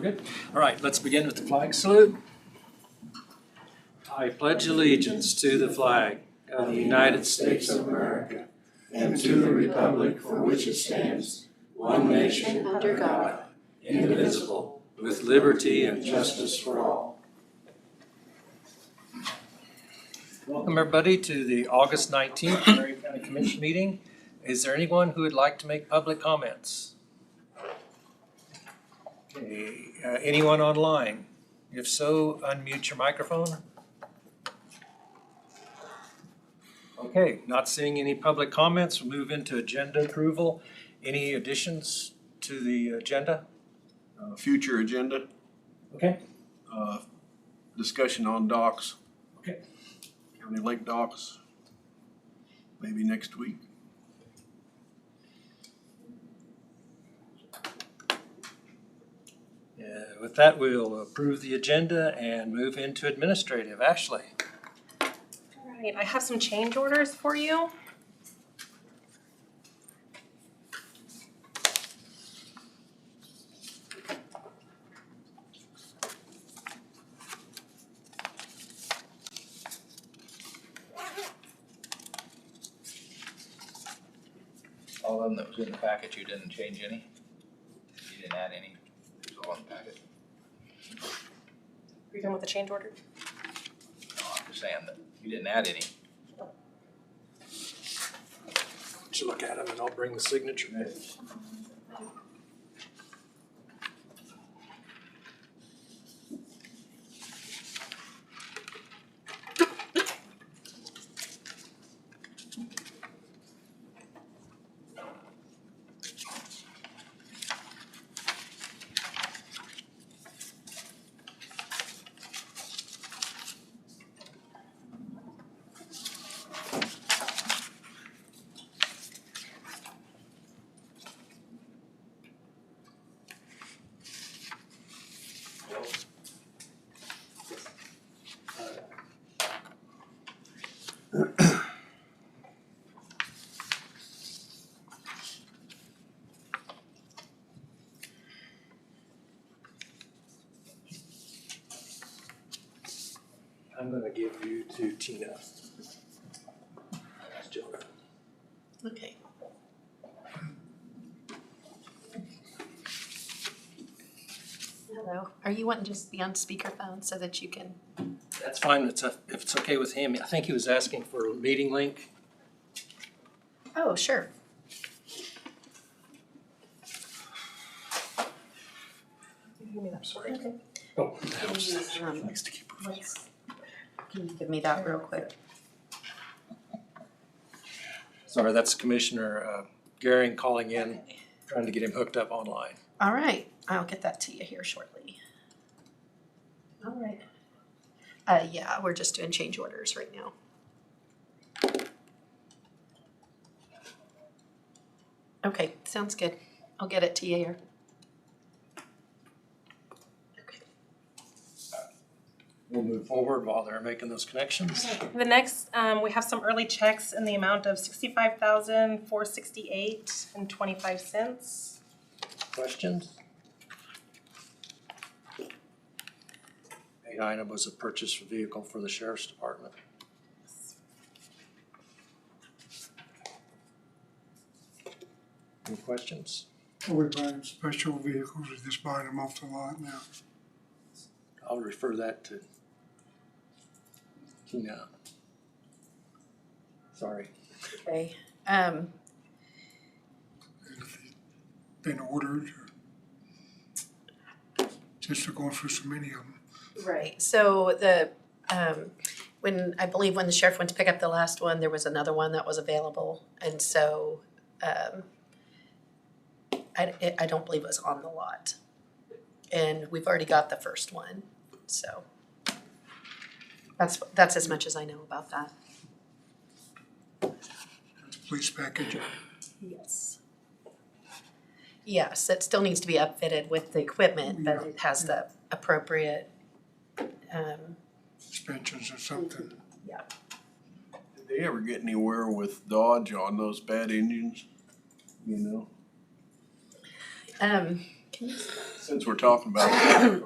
Good. All right, let's begin with the flag salute. I pledge allegiance to the flag of the United States of America and to the republic for which it stands, one nation under God, indivisible, with liberty and justice for all. Welcome, everybody, to the August 19th Marion County Commission meeting. Is there anyone who would like to make public comments? Okay, anyone online? If so, unmute your microphone. Okay, not seeing any public comments, we'll move into agenda approval. Any additions to the agenda? Future agenda, Okay. discussion on docks. Okay. County Lake docks, maybe next week. With that, we'll approve the agenda and move into administrative. Ashley. All right, I have some change orders for you. All of them that was in the packet, you didn't change any? You didn't add any? It was all in the packet? Are you done with the change order? No, I'm just saying that you didn't add any. Why don't you look at them and I'll bring the signature in. I'm going to give you to Tina. Jonah. Okay. Hello. Are you wanting to just be on speakerphone so that you can? That's fine. If it's okay with him. I think he was asking for a meeting link. Oh, sure. Give me that. Sorry. Okay. Oh, Nice to keep Can you give me that real quick? sorry, that's Commissioner Garing calling in, trying to get him hooked up online. All right. I'll get that to you here shortly. All right. Yeah, we're just doing change orders right now. Okay, sounds good. I'll get it to you here. Okay. We'll move forward while they're making those connections. The next, we have some early checks in the amount of $65,468.25. Questions? 8 item was a purchase of vehicle for the Sheriff's Department. Any questions? Are we buying special vehicles or just buying them off the lot now? I'll refer that to Tina. Sorry. Okay. And if they've been ordered or just are going through so many of them? Right, so the, when the sheriff went to pick up the last one, there was another one that was available, and so, I don't believe it was on the lot. And we've already got the first one, so that's as much as I know about that. It's a police package. Yes. Yes, it still needs to be upfitted with the equipment, but it has the appropriate, Suspensions or something. yeah. Did they ever get anywhere with Dodge on those bad engines? You know? Can you Since we're talking about it.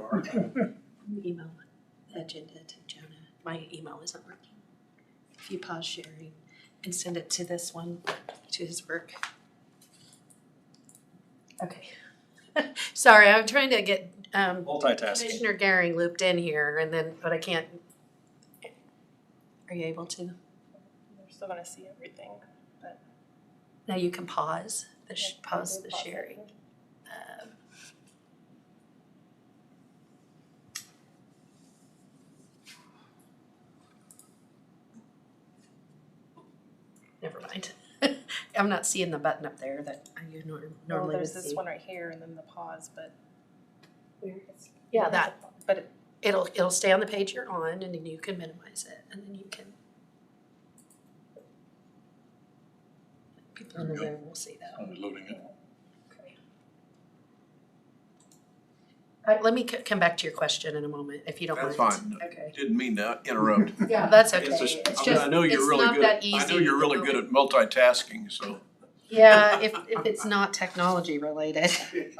email the agenda to Jonah? My email isn't working. If you pause sharing and send it to this one, to his work. Okay. Sorry, I'm trying to get Multitasking. Commissioner Garing looped in here and then, but I can't. Are you able to? They're still gonna see everything. Now you can pause pause the Pause it. sharing. Never mind. I'm not seeing the button up there that you normally Well, would there's this see. one right here and then the pause, but. Yeah, that. But it, It'll stay on the page you're on and then you can minimize it and then you can. People in the room will see that. I'm loading it. Okay. Let me come back to your question in a moment, if you don't mind. That's fine. Okay. Didn't mean to interrupt. Yeah, that's okay. It's It's just, just, I know you're it's really not good. that easy. I know you're really good at multitasking, so. Yeah, if it's not technology related,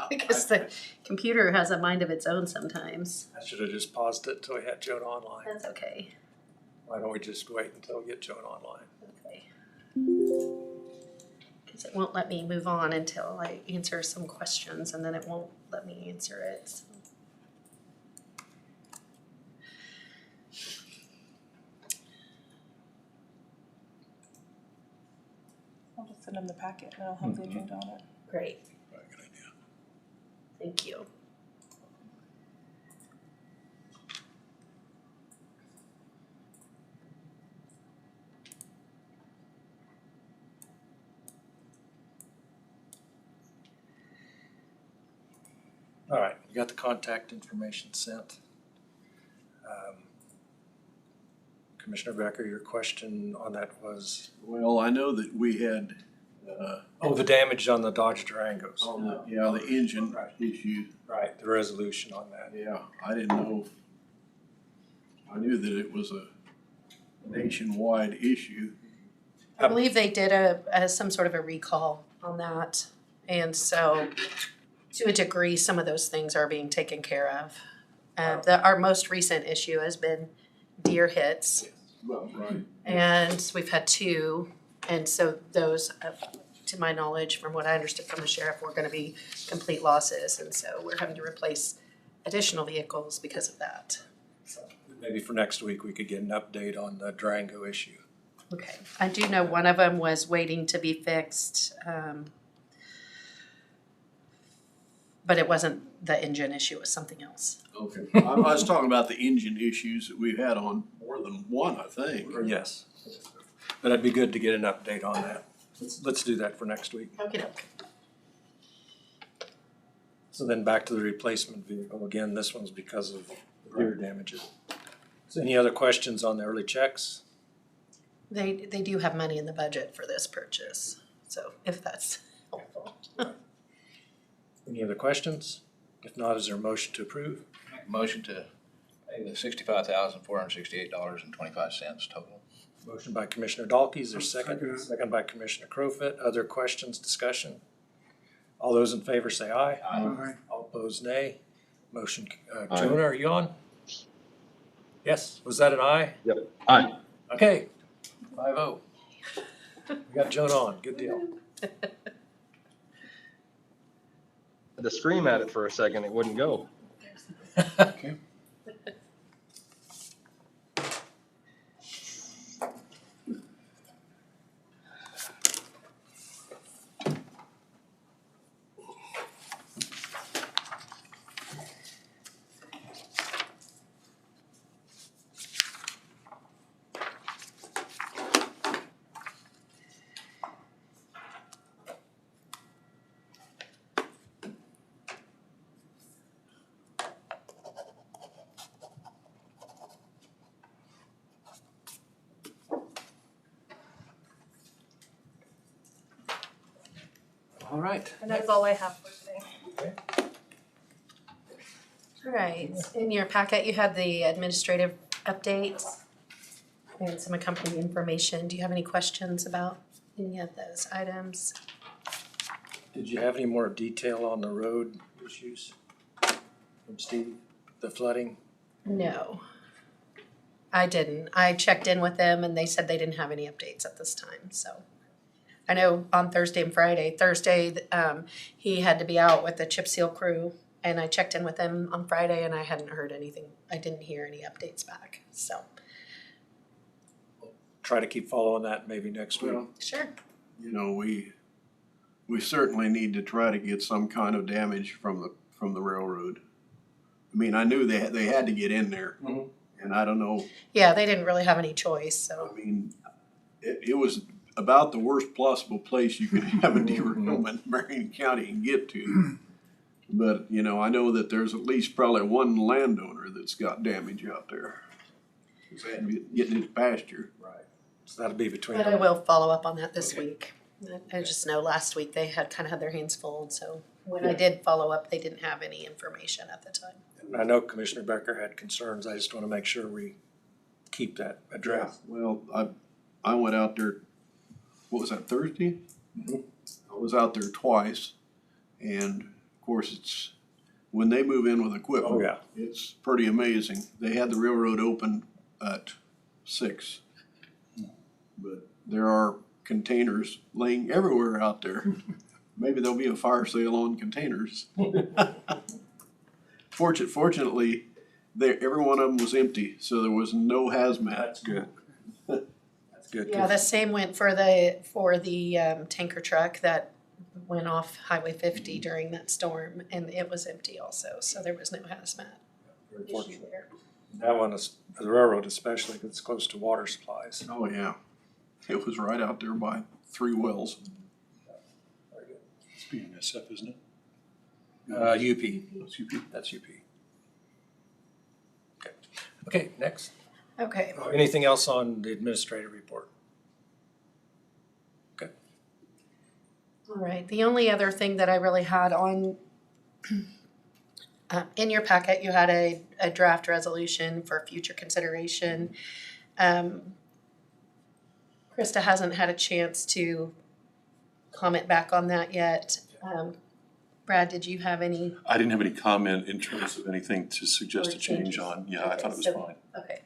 because the computer has a mind of its own sometimes. I should have just paused it until we had Jonah online. That's okay. Why don't we just wait until we get Jonah online? Okay. Because it won't let me move on until I answer some questions and then it won't let me answer it. So. I'll just send them the packet and I'll have the agenda on it. Great, Good idea. thank you. All right, you got the contact information sent. Commissioner Becker, your question on that was? Well, I know that we had, Oh, the damage on the Dodge Durangos. the engine issue. Right, the resolution on that. Yeah, I didn't know. I knew that it was a nationwide issue. I believe they did some sort of a recall on that. And so to a degree, some of those things are being taken care of. Our most recent issue has been deer hits. Well, right. And we've had 2, and so those, to my knowledge, from what I understood from the sheriff, were gonna be complete losses, and so we're having to replace additional vehicles because of that. So, Maybe for next week, we could get an update on the Durango issue. okay, I do know one of them was waiting to be fixed, but it wasn't the engine issue, it was something else. Okay. I was talking about the engine issues that we've had on more than one, I think. Yes. But it'd be good to get an update on that. Let's do that for next week. Okay. So then back to the replacement vehicle. Again, this one's because of deer damages. So any other questions on the early checks? They do have money in the budget for this purchase, so if that's helpful. Any other questions? If not, is there a motion to approve? Make a motion to pay the $65,468.25 total. Motion by Commissioner Dalkey, is there a second? Second. Second by Commissioner Crowfoot. Other questions, discussion? All those in favor say aye. Aye. All opposed, nay. Motion, Jonah, are you on? Yes, was that an aye? Yep. Aye. Okay, 5-0. We got Jonah on, good deal. Had to scream at it for a second, it wouldn't go. Okay. All right. And that's all I have for today. All right, in your packet, you had the administrative update and some accompanying information. Do you have any questions about any of those items? Did you have any more detail on the road issues from Steve? The flooding? No. I didn't. I checked in with them and they said they didn't have any updates at this time, so. I know on Thursday and Friday. Thursday, he had to be out with the chip seal crew, and I checked in with him on Friday and I hadn't heard anything. I didn't hear any updates back, so. Try to keep following that maybe next week. Well, Sure. you know, we certainly need to try to get some kind of damage from the railroad. I mean, I knew they had to get in there, Mhm. and I don't know. Yeah, they didn't really have any choice, so. I mean, it was about the worst possible place you could have a derailment in Marion County and get to. But you know, I know that there's at least probably one landowner that's got damage out there. 'Cause they had to get in his pasture. Right. So that'll be between. But I will follow up on that this Okay. week. I just know last week they had kind of had their hands full, and so when I did follow up, they didn't have any information at the time. I know Commissioner Becker had concerns. I just want to make sure we keep that addressed. Well, I went out there, what was that, Thursday? Mhm. I was out there twice, and of course it's, when they move in with equipment. Oh, yeah. It's pretty amazing. They had the railroad open at 6. But there are containers laying everywhere out there. Maybe there'll be a fire sale on containers. Fortunately, every one of them was empty, so there was no hazmat. That's good. That's good. Yeah, the same went for the tanker truck that went off Highway 50 during that storm, and it was empty also, so there was no hazmat Very issue fortunate. there. That one is, the railroad especially, because it's close to water supplies. Oh, yeah. It was right out there by 3 wells. Very good. It's BNSF, isn't it? UP. It's UP. That's UP. Okay. Okay, next. Okay, Anything else on the administrative report? Okay. all right. The only other thing that I really had on, in your packet, you had a draft resolution for future consideration. Krista hasn't had a chance to comment back on that yet. Brad, did you have any? I didn't have any comment in terms of anything to suggest a change on. Yeah, I Okay, thought it was so- fine. Okay.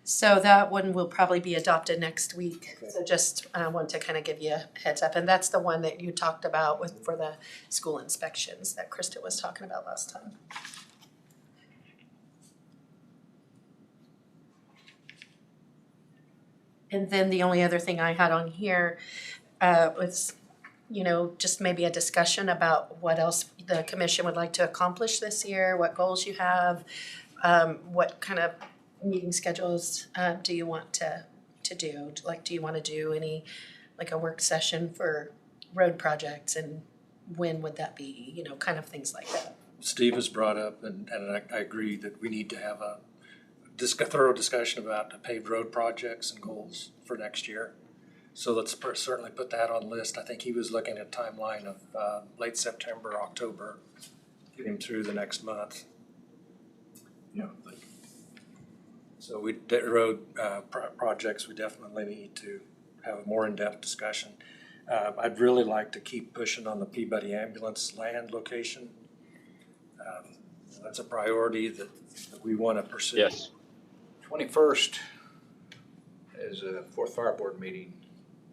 So that one will probably be adopted next week. Okay. So just want to kind of give you a heads up. And that's the one that you talked about with, for the school inspections that Krista was talking about last time. And then the only other thing I had on here was, you know, just maybe a discussion about what else the commission would like to accomplish this year, what goals you have, what kind of meeting schedules do you want to do? Like, do you want to do any, like a work session for road projects, and when would that be? You know, kind of things like that. Steve has brought up, and I agree that we need to have a thorough discussion about the paved road projects and goals for next year. So let's certainly put that on the list. I think he was looking at a timeline of late September, October, get him through the next month. Yeah. So road projects, we definitely need to have a more in-depth discussion. I'd really like to keep pushing on the Peabody ambulance land location. That's a priority that we want to pursue. Yes. 21st is a 4th Fire Board meeting.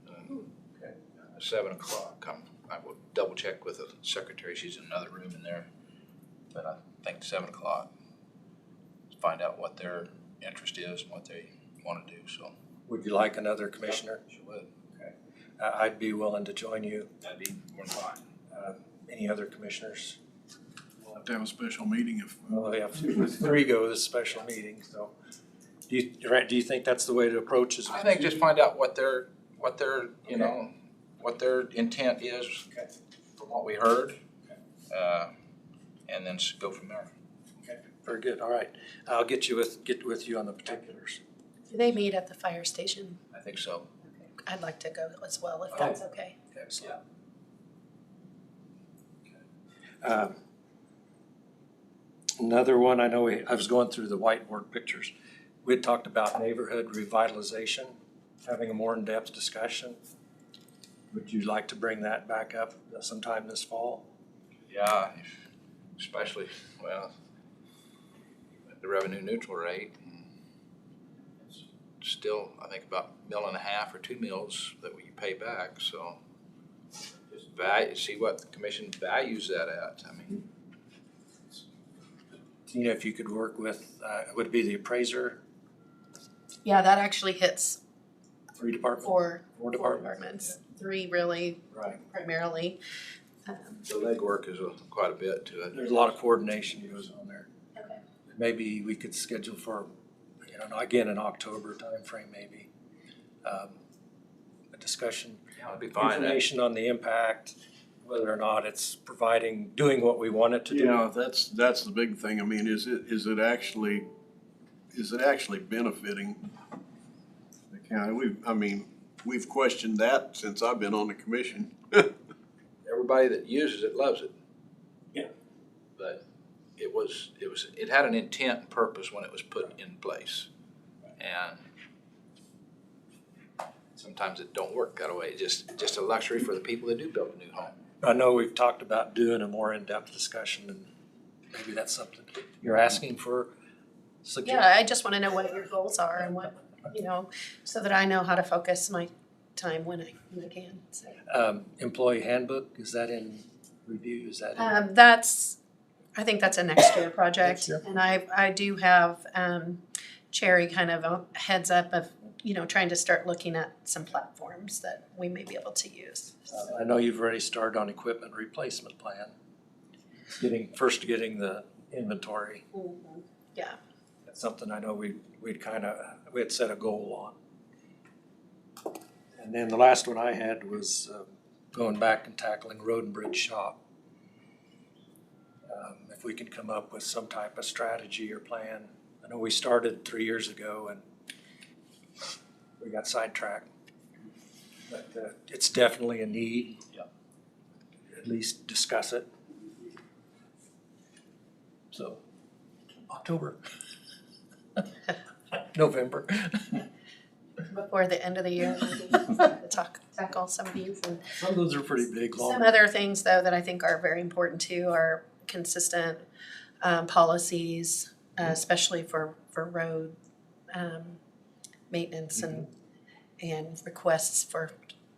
Okay. 7 o'clock. I will double check with the secretary. She's in another room in there. But I think 7 o'clock. Find out what their interest is and what they want to do, so. Would you like another commissioner? She would. I'd be willing to join you. That'd be more than fine. Any other commissioners? We'll have to have a special meeting if. Well, we have 3 go to this special meeting, so. Do you think that's the way to approach this? I think just find out what their, you know, what their intent is Okay. from what we heard. And then go from there. Okay, very good, all right. I'll get with you on the particulars. Do they meet at the fire station? I think so. I'd like to go as well, if that's okay. Excellent. Another one, I know I was going through the whiteboard pictures. We had talked about neighborhood revitalization, having a more in-depth discussion. Would you like to bring that back up sometime this fall? Yeah, especially, well, at the revenue neutral rate. It's still, I think, about $1.50 or 2 mills that we pay back, so just see what the commission values that at. I mean, Tina, if you could work with, would it be the appraiser, Yeah, that actually hits 3 departments? four departments? departments, 3 really Right. primarily. the legwork is quite a bit to it. There's a lot of coordination goes on there. Okay. Maybe we could schedule for, again, an October timeframe maybe. A discussion, Yeah, it'd be fine. information on the impact, whether or not it's doing what we want it to do. Yeah, that's the big thing. I mean, is it actually benefiting the county? We've questioned that since I've been on the commission. Everybody that uses it loves it. Yeah. But it had an intent and purpose when it was put in place. And sometimes it don't work that way. It's just a luxury for the people that do build a new home. I know we've talked about doing a more in-depth discussion, and maybe that's something you're asking for suggestions. Yeah, I just wanna know what your goals are and what, so that I know how to focus my time when I can, so. Employee handbook, is that in review? Is that in? I think that's a next year project. Next year. And I do have, Cherry kind of a heads up of, trying to start looking at some platforms that we may be able to use. I know you've already started on equipment replacement plan. Getting the inventory. Yeah. That's something I know we had set a goal on. And then the last one I had was going back and tackling road and bridge shop. If we could come up with some type of strategy or plan. I know we started 3 years ago and we got sidetracked. But it's definitely a need. Yeah. At least discuss it. So, October. November. Before the end of the year, maybe tackle some of these. And Some of those are pretty big, long. some other things, though, that I think are very important too are consistent policies, especially for road maintenance and requests for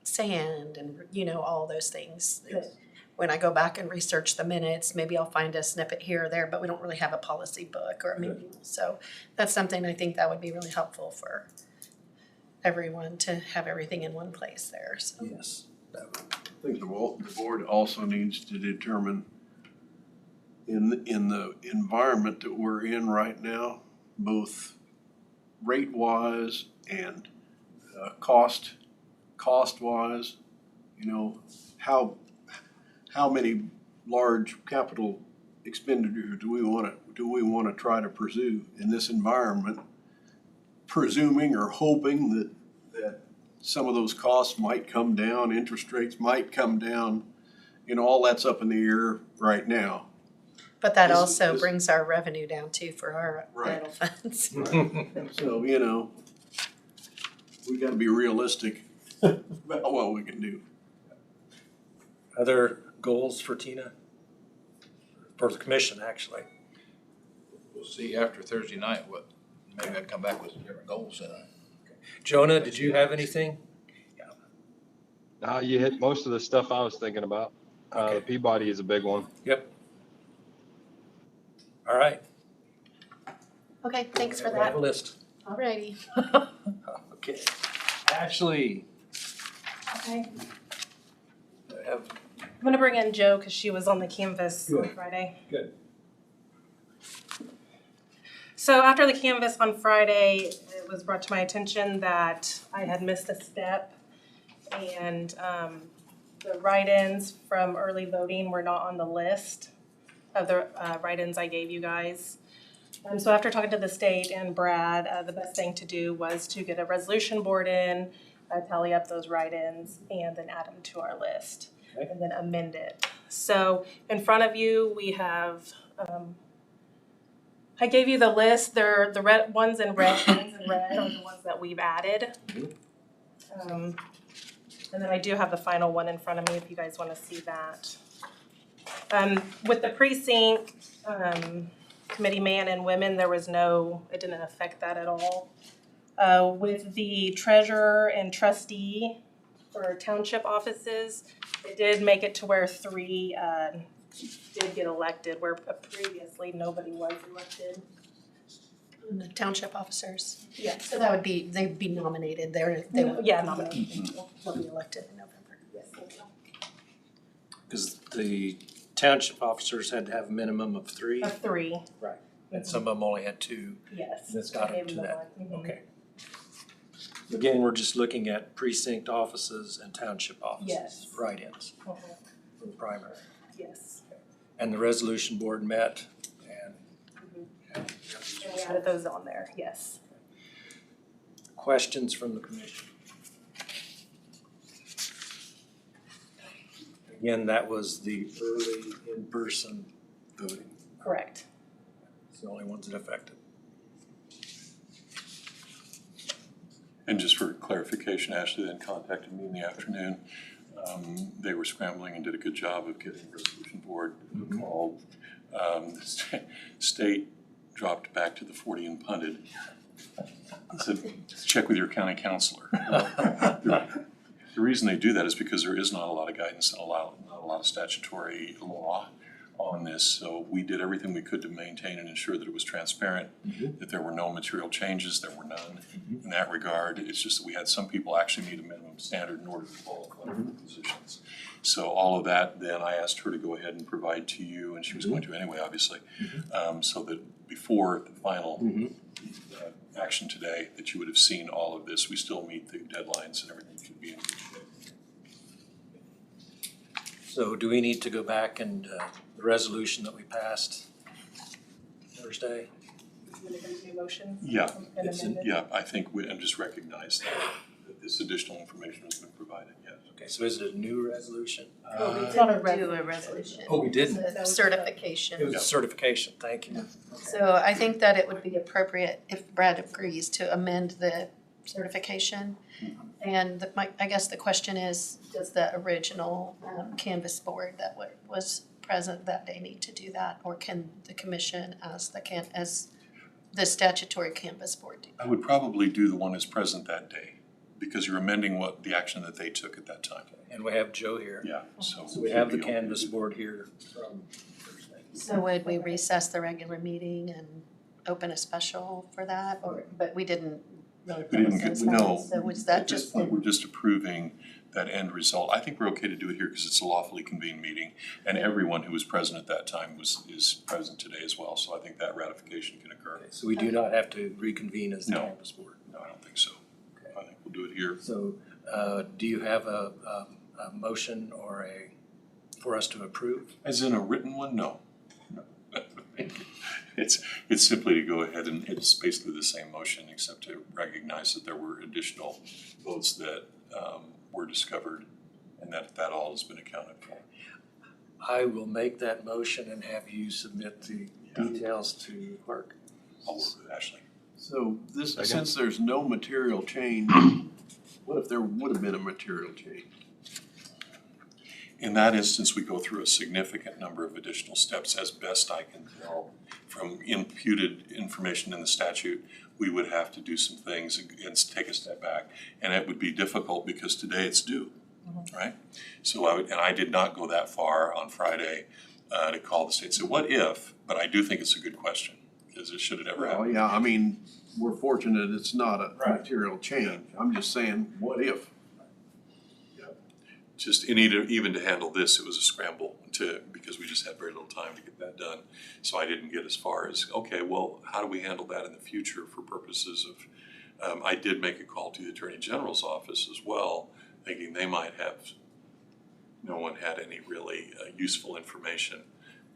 sand and all those things. That when I go back and research the minutes, maybe I'll find a snippet here or there, but we don't really have a policy book or a manual. So that's something I think that would be really helpful for everyone to have everything in one place there. So. Yes. I think the board also needs to determine in the environment that we're in right now, both rate-wise and cost-wise, how many large capital expenditures do we want to try to pursue in this environment, presuming or hoping that some of those costs might come down, interest rates might come down, all that's up in the air right now. But that This- also this- brings our revenue down too for our Right. vital funds. So, we gotta be realistic about what we can do. Other goals for Tina? For the commission, actually. We'll see after Thursday night maybe I'd come back with different goals then. Jonah, did you have anything? You hit most of the stuff I was thinking about. The Peabody is a big one. Yep. All right. Okay, thanks for We have that. a list. Alrighty. Okay. Ashley, Okay. have, I'm gonna bring in Jo because she was on the canvas on Good. Friday. Good. So after the canvas on Friday, it was brought to my attention that I had missed a step and the write-ins from early voting were not on the list of the write-ins I gave you guys. So after talking to the state and Brad, the best thing to do was to get a resolution board in, tally up those write-ins, and then add them to our list. Okay. And then amend it. So in front of you, we have, I gave you the list. They're the red ones in red are the ones that we've added. And then I do have the final one in front of me if you guys want to see that. With the precinct, committee man and women, there was it didn't affect that at all. With the treasurer and trustee for township offices, it did make it to where 3 did get elected, where previously nobody was elected. And the township officers. Yeah. So that would be, they'd be nominated, they would. Yeah, nominated. They'll be elected in November. Yes, thank you. Because the township officers had to have a minimum of 3, Of 3, and some of them only had 2. yes. That's got I up gave to them that. the one. Mhm. Okay. Again, we're just looking at precinct offices and township offices, Yes. write-ins Mhm. for the primary. Yes. And the resolution board met and. And we added those on there, yes. Questions from the commission? Again, that was the early in-person voting. Correct. It's the only ones that affected. And just for clarification, Ashley then contacted me in the afternoon. They were scrambling and did a good job of getting the resolution board called. The state dropped back to the 40 and punted. I said, check with your county counselor. The reason they do that is because there is not a lot of guidance and not a lot of statutory law on this. So we did everything we could to maintain and ensure that it was transparent, that there were no material changes, there were none in that regard. It's just that we had some people actually meet a minimum standard in order to qualify for positions. So all of that, then I asked her to go ahead and provide to you, and she was going to anyway, obviously, so that before the final action today, that you would have seen all of this. We still meet the deadlines and everything should be in good shape. So do we need to go back and the resolution that we passed Thursday? You want to do a motion? Yeah, And it's, amend it? yeah, I think and just recognize that this additional information has been provided, yes. Okay, so is it a new resolution? It's not a Do a resolution. Oh, we didn't. It's a It certification. was a certification, thank you. So I think that it would be appropriate if Brad agrees to amend the certification. And I guess the question is, does the original canvas board that was present that day need to do that? Or can the commission as the statutory canvas board do? I would probably do the one that's present that day, because you're amending the action that they took at that time. And we have Joe here. Yeah, So we have the canvas board here from Thursday. So would we recess the regular meeting and open a special for that, but we didn't really We didn't propose get, that, no. so was that At this just? point, we're just approving that end result. I think we're okay to do it here because it's a lawfully convened meeting, and everyone who was present at that time is present today as well, so I think that ratification can occur. Okay, so we do not have to reconvene as the No. canvas board. No, I don't think so. I think we'll do it here. So, do you have a motion or for us to approve? As in a written one? No. No. It's simply to go ahead and it's basically the same motion, except to recognize that there were additional votes that were discovered and that all has been accounted for. I will make that motion and have you submit the details to the clerk. I'll work with Ashley. So since there's no material change, what if there would have been a material change? In that instance, we go through a significant number of additional steps. As best I can tell from imputed information in the statute, we would have to do some things and take a step back. And it would be difficult because today it's due, right? So I did not go that far on Friday to call the state and say, what if? But I do think it's a good question, because it should have never happened. Well, yeah, I mean, we're fortunate it's not a material change. I'm just saying, what if? Just, and even to handle this, it was a scramble because we just had very little time to get that done. So I didn't get as far as, okay, well, how do we handle that in the future for purposes of, I did make a call to the Attorney General's office as well, thinking they might have, no one had any really useful information.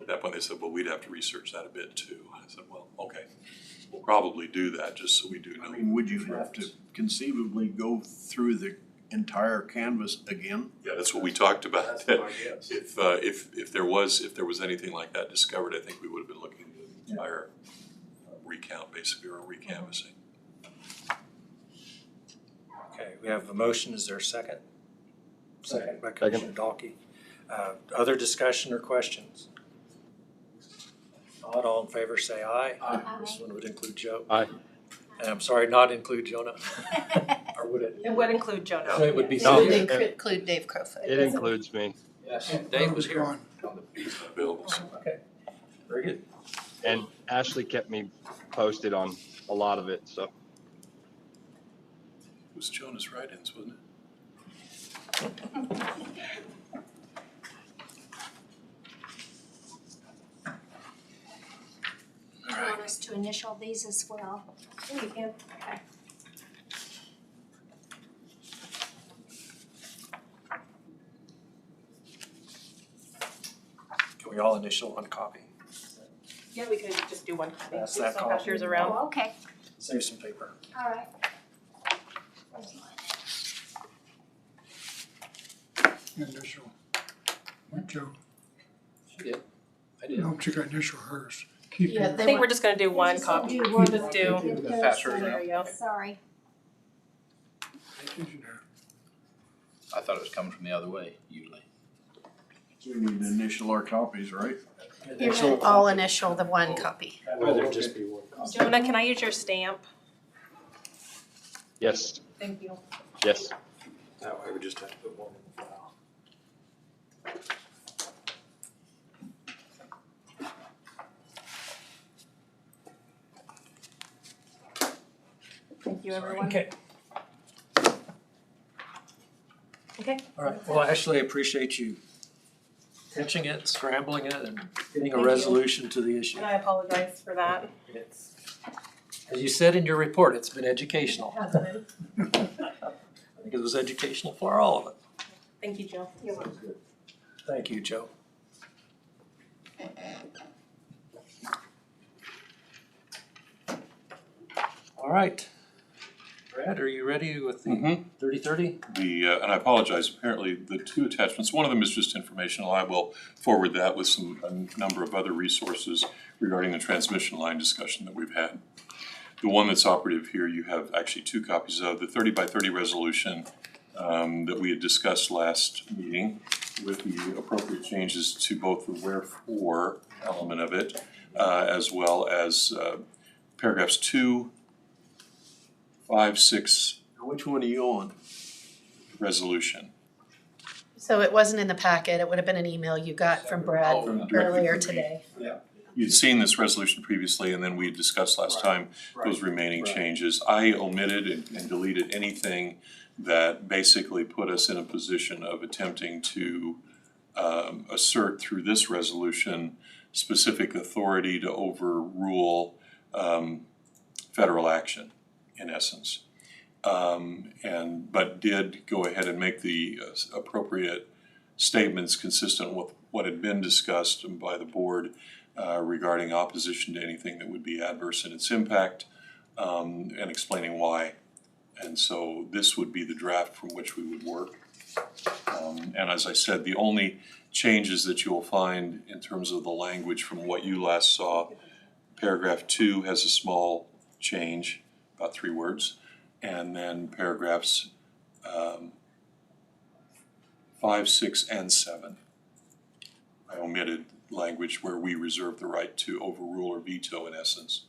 At that point, they said, well, we'd have to research that a bit too. I said, well, okay, we'll probably do that just so we do know. I mean, would you have to conceivably go through the entire canvas again? Yeah, that's what we talked about. That's my guess. If there was anything like that discovered, I think we would have been looking at the entire recount, basically, or recanvassing. Okay, we have a motion, is there a second? Second by Commissioner Dalkey. Other discussion or questions? Not all in favor, say aye. This one would include Joe. Aye. And I'm sorry, not include Jonah. Or would it? It would include Jonah. So it would be It no. would include Dave Crowfoot. It includes me. Yes, Dave was here. Available. Okay, very good. And Ashley kept me posted on a lot of it, so. It was Jonah's write-ins, wasn't it? You want us to initial these as well? You can. Okay. Can we all initial one copy? Yeah, we could just do one copy. Pass So that pass copy. yours around. Oh, okay, Save some paper. all right. Initial. Joe, She did. I did. no, you got initial hers. Keep Yeah, it. I think we're just gonna do one Just copy. do one. Just do, It does Pass her say- there you go. Sorry. I thought it was coming from the other way usually. We need to initial our copies, right? Initial. I'll initial the one copy. I'd rather just be one copy. Jonah, can I use your stamp? Yes, Thank you. yes. That way we just have to put one in the file. Thank you, everyone. Okay, Okay. all right. Well, Ashley, I appreciate you catching it, scrambling it, and getting a Thank you. resolution to the issue. And I apologize for that. It's, as you said in your report, it's been educational. Has been. I think it was educational for all of it. Thank you, Jill. You're welcome. Thank you, Joe. All right. Brad, are you ready with the Mhm. 3030? And I apologize, apparently the two attachments, one of them is just informational. I will forward that with a number of other resources regarding the transmission line discussion that we've had. The one that's operative here, you have actually two copies of, the 30x30 resolution that we had discussed last meeting with the appropriate changes to both the wherefore element of it, as well as paragraphs 2, 5, 6 Which one are you on? resolution. So it wasn't in the packet, it would have been an email you got from Brad Oh, directly earlier from me. today. You'd seen this resolution previously, and then we discussed last time those remaining changes. I omitted and deleted anything that basically put us in a position of attempting to assert through this resolution specific authority to overrule federal action, in essence. But did go ahead and make the appropriate statements consistent with what had been discussed by the board regarding opposition to anything that would be adverse in its impact, and explaining why. And so this would be the draft from which we would work. And as I said, the only changes that you will find in terms of the language from what you last saw, paragraph 2 has a small change, about 3 words, and then paragraphs 5, 6, and 7. I omitted language where we reserve the right to overrule or veto, in essence,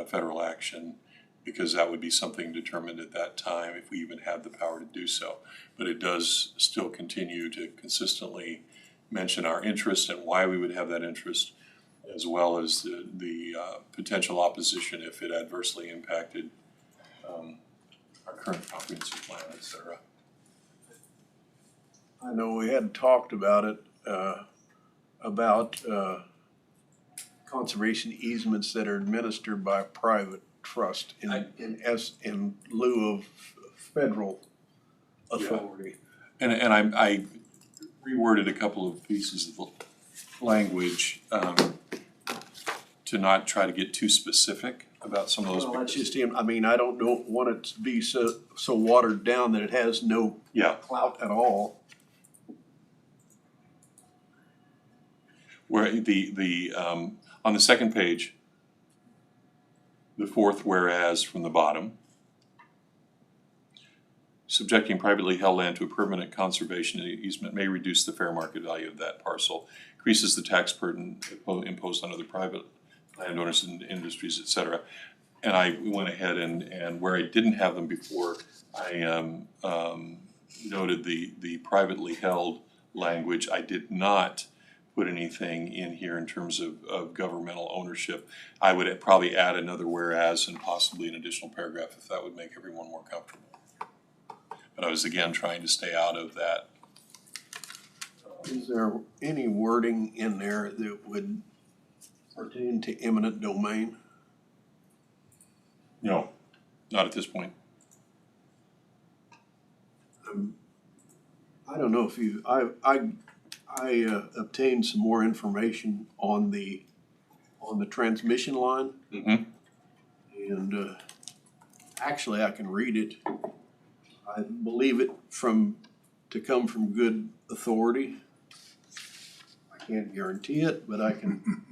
federal action, because that would be something determined at that time if we even had the power to do so. But it does still continue to consistently mention our interest and why we would have that interest, as well as the potential opposition if it adversely impacted our current comprehensive plan, et cetera. I know we had talked about it, about conservation easements that are administered by private trust in lieu of federal authority. And I reworded a couple of pieces of language to not try to get too specific about some of those. Well, that's just him. I mean, I don't want it to be so watered down that it has no Yeah, clout at all. where the on the second page, the fourth whereas from the bottom subjecting privately held land to a permanent conservation easement may reduce the fair market value of that parcel, increases the tax burden imposed on other private landowners and industries, et cetera. And I went ahead and where I didn't have them before, I noted the privately held language. I did not put anything in here in terms of governmental ownership. I would probably add another whereas and possibly an additional paragraph if that would make everyone more comfortable. But I was again trying to stay out of that. Is there any wording in there that would pertain to eminent domain? No, not at this point. I don't know if you, I obtained some more information on the transmission line. Mm-hmm. And actually I can read it. I believe it to come from good authority. I can't guarantee it, but I can,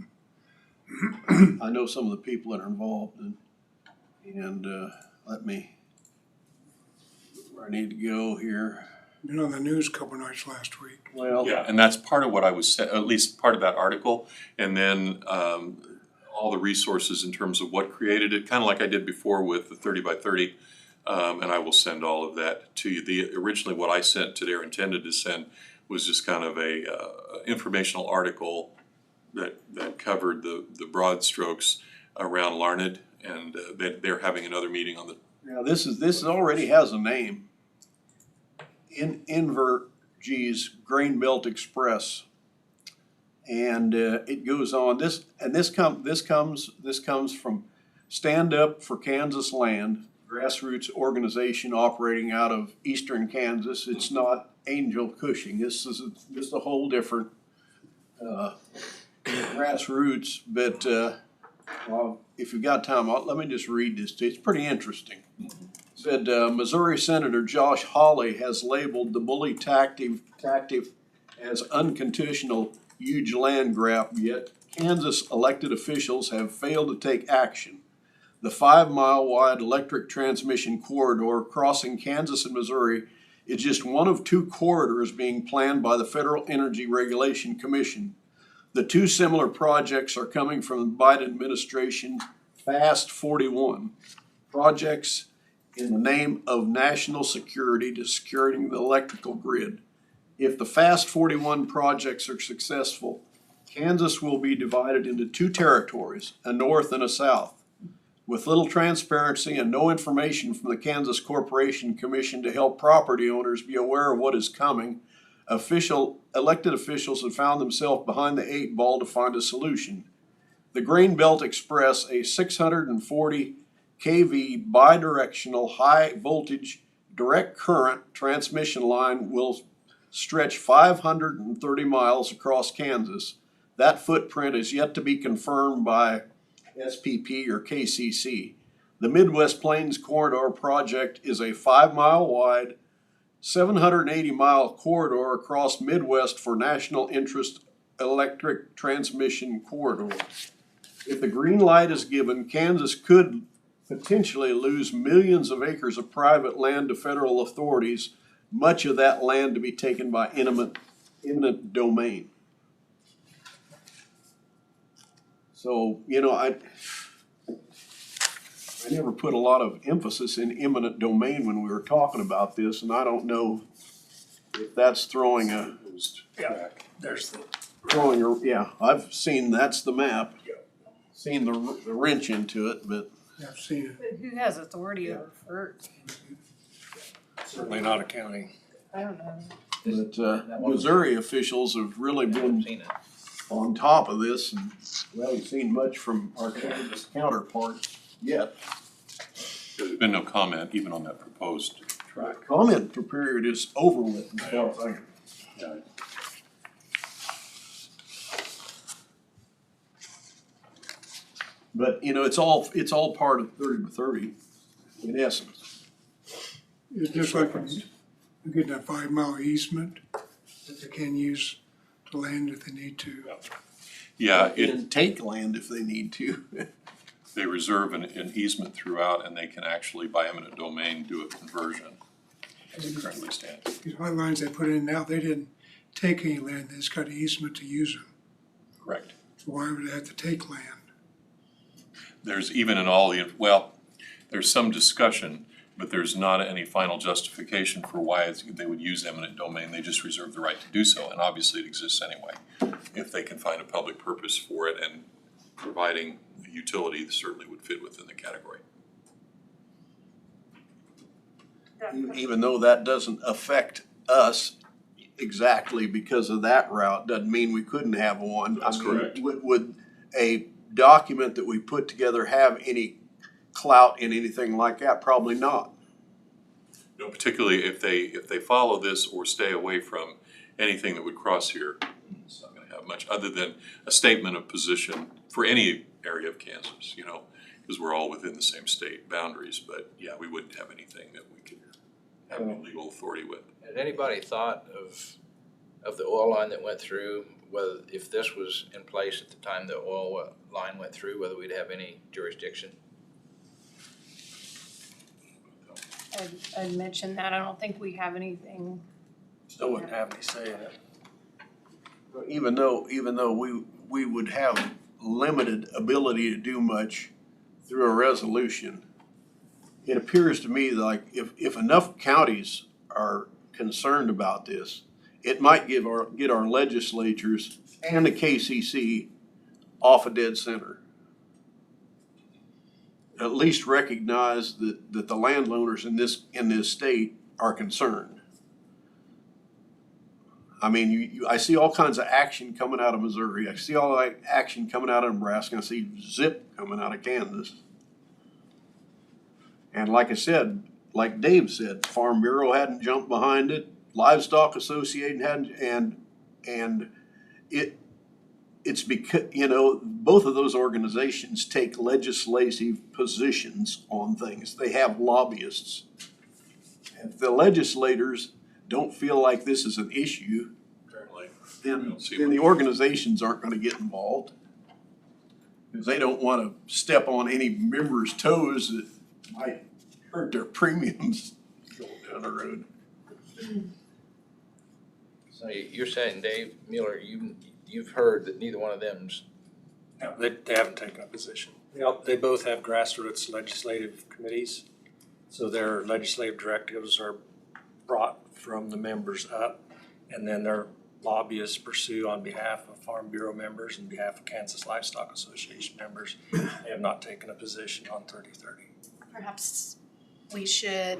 I know some of the people that are involved and let me, where I need to go here. Been on the news a couple nights last week. Well, Yeah, and that's part of what I was, at least part of that article, and then all the resources in terms of what created it, kind of like I did before with the 30 by 30, and I will send all of that to you. Originally what I sent today or intended to send was just kind of a informational article that covered the broad strokes around Larned, and they're having another meeting on the. now this already has a name. Inverg's Grain Belt Express, and it goes on. This comes from Stand Up for Kansas Land, grassroots organization operating out of eastern Kansas. It's not Angel Cushing. This is a whole different grassroots. But well, if you've got time, let me just read this to you. It's pretty interesting. Said Missouri Senator Josh Hawley has labeled the bully tactic as unconditional huge land grab, yet Kansas elected officials have failed to take action. The 5-mile wide electric transmission corridor crossing Kansas and Missouri is just one of 2 corridors being planned by the Federal Energy Regulation Commission. The 2 similar projects are coming from the Biden administration Fast 41 projects in the name of national security to securing the electrical grid. If the Fast 41 projects are successful, Kansas will be divided into 2 territories, a north and a south. With little transparency and no information from the Kansas Corporation Commission to help property owners be aware of what is coming, elected officials have found themselves behind the 8 ball to find a solution. The Grain Belt Express, a 640 kV bidirectional high voltage direct current transmission line, will stretch 530 miles across Kansas. That footprint is yet to be confirmed by SPP or KCC. The Midwest Plains Corridor project is a 5-mile wide, 780-mile corridor across Midwest for national interest electric transmission corridor. If the green light is given, Kansas could potentially lose millions of acres of private land to federal authorities, much of that land to be taken by eminent domain. So, you know, I never put a lot of emphasis in eminent domain when we were talking about this, and I don't know if that's throwing a, yeah, I've seen, that's the map. Seen the wrench into it, but I've seen it. But who has authority over FERC? Certainly not a county. I don't know. but Missouri officials have really been Seen it. on top of this, and we haven't seen much from our Kansas counterparts yet. There's been no comment even on that proposed track. Comment period is over with, as far as I can. Yeah. But, you know, it's all part of 30 by 30 in essence. It's just like you get that 5-mile easement that they can use to land if they need to. Yeah, And take land if they need to. they reserve an easement throughout, and they can actually, by eminent domain, do a conversion. as it currently stands. These white lines they put in now, they didn't take any land, they just got an easement to use them. Correct. So why would they have to take land? There's even in all the, well, there's some discussion, but there's not any final justification for why they would use eminent domain. They just reserve the right to do so, and obviously it exists anyway. If they can find a public purpose for it, and providing utility certainly would fit within the category. Even though that doesn't affect us exactly because of that route, doesn't mean we couldn't have one. That's correct. Would a document that we put together have any clout in anything like that? Probably not. No, particularly if they follow this or stay away from anything that would cross here, it's not gonna have much other than a statement of position for any area of Kansas, you know, because we're all within the same state boundaries, but yeah, we wouldn't have anything that we could have any legal authority with. Had anybody thought of the oil line that went through, whether, if this was in place at the time the oil line went through, whether we'd have any jurisdiction? I'd mentioned that, I don't think we have anything. Still wouldn't have any say in it. Even though we would have limited ability to do much through a resolution, it appears to me like if enough counties are concerned about this, it might get our legislatures and the KCC off a dead center. At least recognize that the landowners in this state are concerned. I mean, I see all kinds of action coming out of Missouri. I see all that action coming out of Nebraska. I see zip coming out of Kansas. And like I said, like Dave said, Farm Bureau hadn't jumped behind it. Livestock Association hadn't, and it's because, you know, both of those organizations take legislative positions on things. They have lobbyists. If the legislators don't feel like this is an issue, then the organizations aren't gonna get involved. Because they don't wanna step on any member's toes that might hurt their premiums going down the road. So you're saying, Dave Mueller, you've heard that neither one of them's, No, they haven't taken a position. They both have grassroots legislative committees, so their legislative directives are brought from the members up, and then their lobbyists pursue on behalf of Farm Bureau members and behalf of Kansas Livestock Association members. They have not taken a position on 3030. Perhaps we should,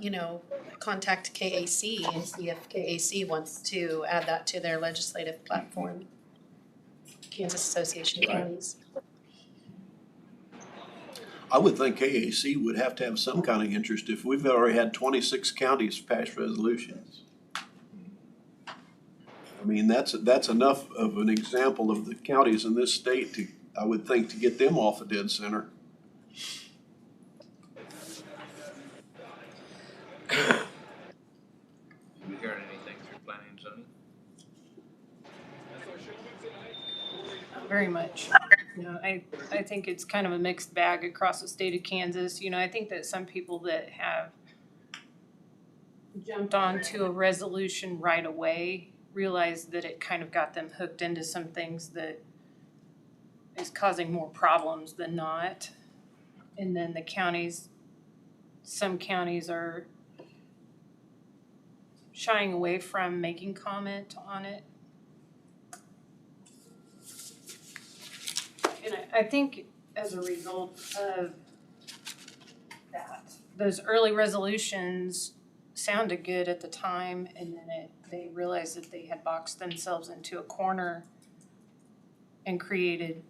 you know, contact KAC and see if KAC wants to add that to their legislative platform. Kansas Association of Counties. I would think KAC would have to have some kind of interest if we've already had 26 counties pass resolutions. I mean, that's enough of an example of the counties in this state to, I would think, to get them off a dead center. have you heard anything through planning and zoning? Very much. You know, I think it's kind of a mixed bag across the state of Kansas. You know, I think that some people that have jumped onto a resolution right away realize that it kind of got them hooked into some things that is causing more problems than not. And then the counties, some counties are shying away from making comment on it. And I think as a result of that, those early resolutions sounded good at the time, and then they realized that they had boxed themselves into a corner and created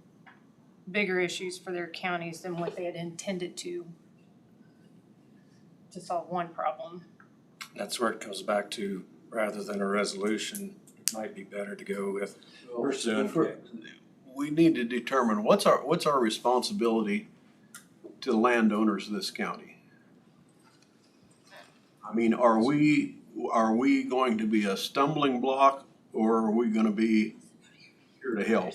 bigger issues for their counties than what they had intended to solve one problem. That's where it comes back to, rather than a resolution, it might be better to go with pursuing. We need to determine what's our responsibility to the landowners of this county. I mean, are we going to be a stumbling block, or are we gonna be here to help?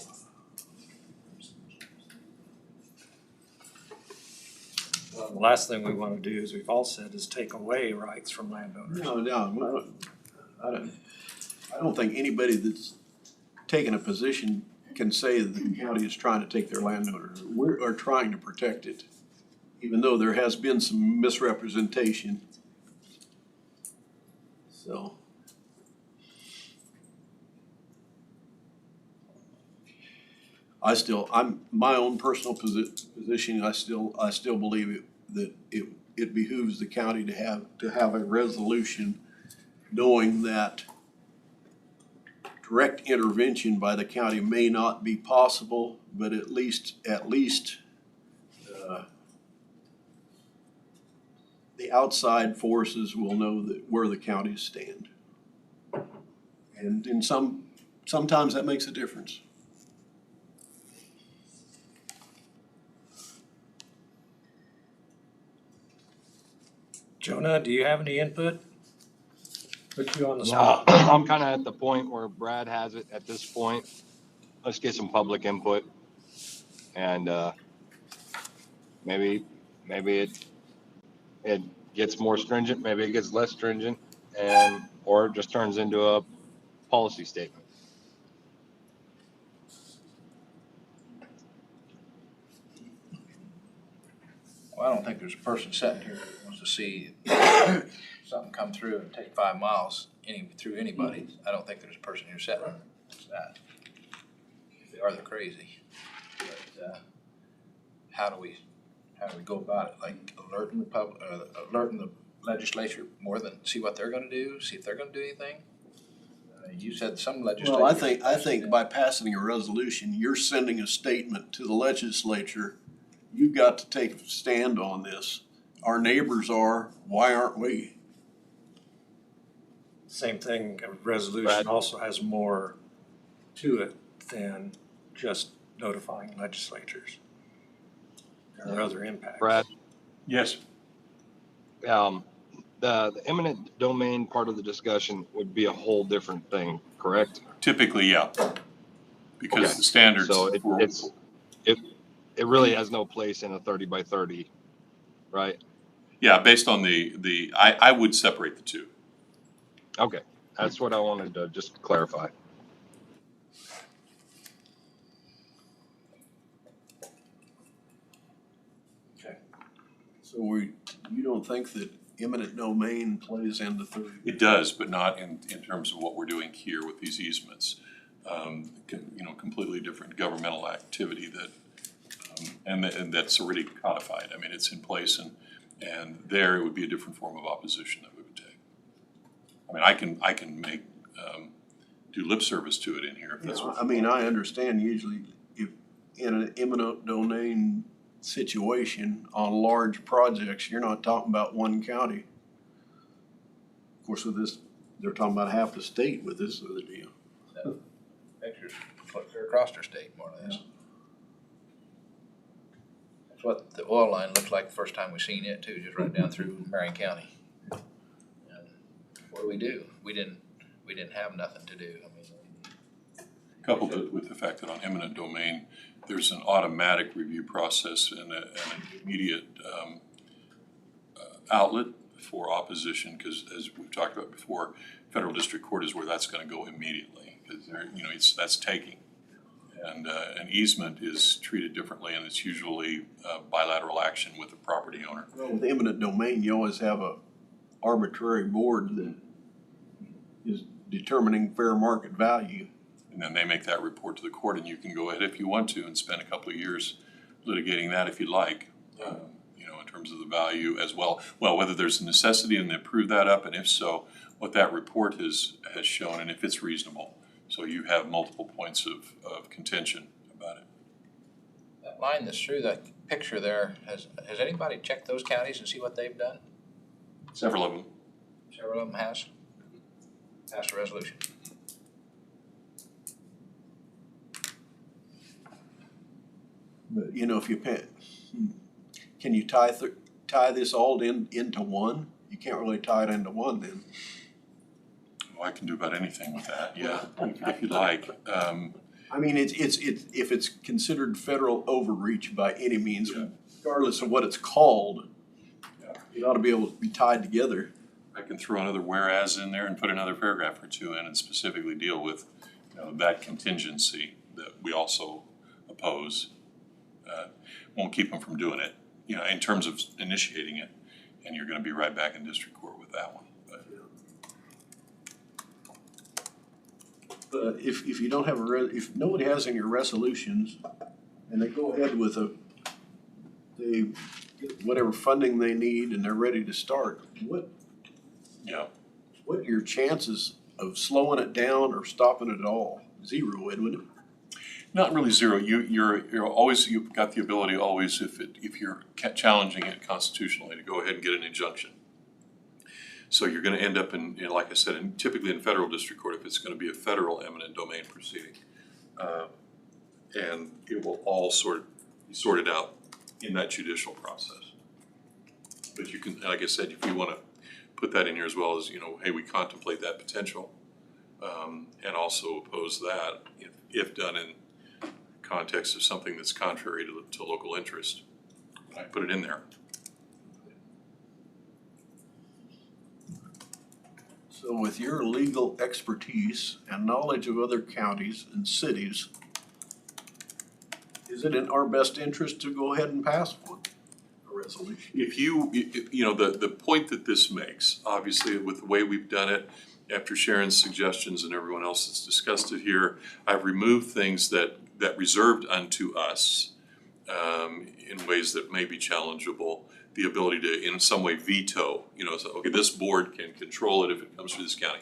The last thing we wanna do, as we've all said, is take away rights from landowners. No, I don't think anybody that's taken a position can say that the county is trying to take their landowner. We are trying to protect it, even though there has been some misrepresentation. So. I'm my own personal position, I still believe that it behooves the county to have a resolution knowing that direct intervention by the county may not be possible, but at least the outside forces will know that where the counties stand. And sometimes that makes a difference. Jonah, do you have any input? Put you on the No, spot. I'm kind of at the point where Brad has it at this point. Let's get some public input. And maybe it gets more stringent, maybe it gets less stringent, or it just turns into a policy statement. Well, I don't think there's a person sitting here that wants to see something come through and take 5 miles through anybody. I don't think there's a person here sitting that's that. If they are, they're crazy. But how do we go about it? Like alerting the legislature more than see what they're gonna do, see if they're gonna do anything? You said some legislators. Well, I think by passing a resolution, you're sending a statement to the legislature. You've got to take a stand on this. Our neighbors are, why aren't we? Same thing, a resolution Brad? also has more to it than just notifying legislatures. There are other impacts. Brad, Yes. the eminent domain part of the discussion would be a whole different thing, correct? Typically, yeah. Because Okay. the standards. So it really has no place in a 30 by 30, right? Yeah, based on I would separate the two. Okay, that's what I wanted to just clarify. So you don't think that eminent domain plays into 30? It does, but not in terms of what we're doing here with these easements. Completely different governmental activity that, and that's already codified. I mean, it's in place, and there it would be a different form of opposition that we would take. I mean, I can make, do lip service to it in here if that's what. I mean, I understand usually if in an eminent domain situation on large projects, you're not talking about one county. Of course, with this, they're talking about half the state with this other deal. Pictures clear across their state, more or less. That's what the oil line looked like the first time we seen it too, just right down through Marion County. And what do? We didn't have nothing to do. I mean, Coupled with the fact that on eminent domain, there's an automatic review process and an immediate outlet for opposition, because as we've talked about before, federal district court is where that's going to go immediately, because that's taking. And an easement is treated differently, and it's usually bilateral action with the property owner. Well, with eminent domain, you always have a arbitrary board that is determining fair market value. And then they make that report to the court, and you can go ahead if you want to and spend a couple of years litigating that if you'd like, in terms of the value as well. Well, whether there's a necessity and they prove that up, and if so, what that report has shown, and if it's reasonable. So you have multiple points of contention about it. that line that's through that picture there, has anybody checked those counties and see what they've done? Several of them. Several of them has passed a resolution. But if you can you tie this all into one? You can't really tie it into one then. Well, I can do about anything with that, yeah, if you'd like. I mean, it's if it's considered federal overreach by any means, Yeah. regardless of what it's called, It ought to be able to be tied together. I can throw another whereas in there and put another paragraph or two in and specifically deal with, that contingency that we also oppose. Won't keep them from doing it, in terms of initiating it, and you're gonna be right back in district court with that one. But if you don't have if nobody has any resolutions and they go ahead with they get whatever funding they need and they're ready to start, what are your chances of slowing it down or stopping it at all? Zero, wouldn't it? Not really zero. You're always, you've got the ability always, if you're challenging it constitutionally, to go ahead and get an injunction. So you're gonna end up in, like I said, typically in federal district court, if it's gonna be a federal eminent domain proceeding. And it will all be sorted out in that judicial process. But you can, like I said, if you wanna put that in here as well as, hey, we contemplate that potential. And also oppose that if done in context of something that's contrary to local interest. I put it in there. So with your legal expertise and knowledge of other counties and cities, is it in our best interest to go ahead and pass one, a resolution? If the point that this makes, obviously with the way we've done it, after Sharon's suggestions and everyone else that's discussed it here, I've removed things that reserved unto us in ways that may be challengeable, the ability to in some way veto, so, okay, this board can control it if it comes through this county.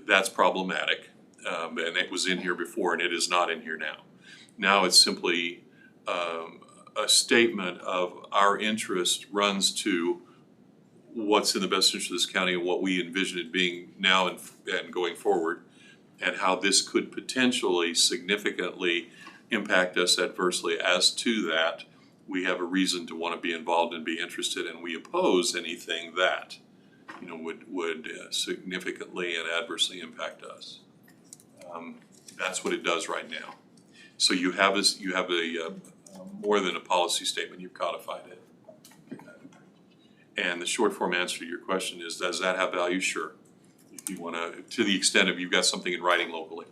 That's problematic, and it was in here before and it is not in here now. Now it's simply a statement of our interest runs to what's in the best interest of this county and what we envision it being now and going forward, and how this could potentially significantly impact us adversely. As to that, we have a reason to want to be involved and be interested, and we oppose anything that would significantly and adversely impact us. That's what it does right now. So you have a more than a policy statement, you've codified it. And the short form answer to your question is, does that have value? Sure. If you wanna, to the extent of you've got something in writing locally.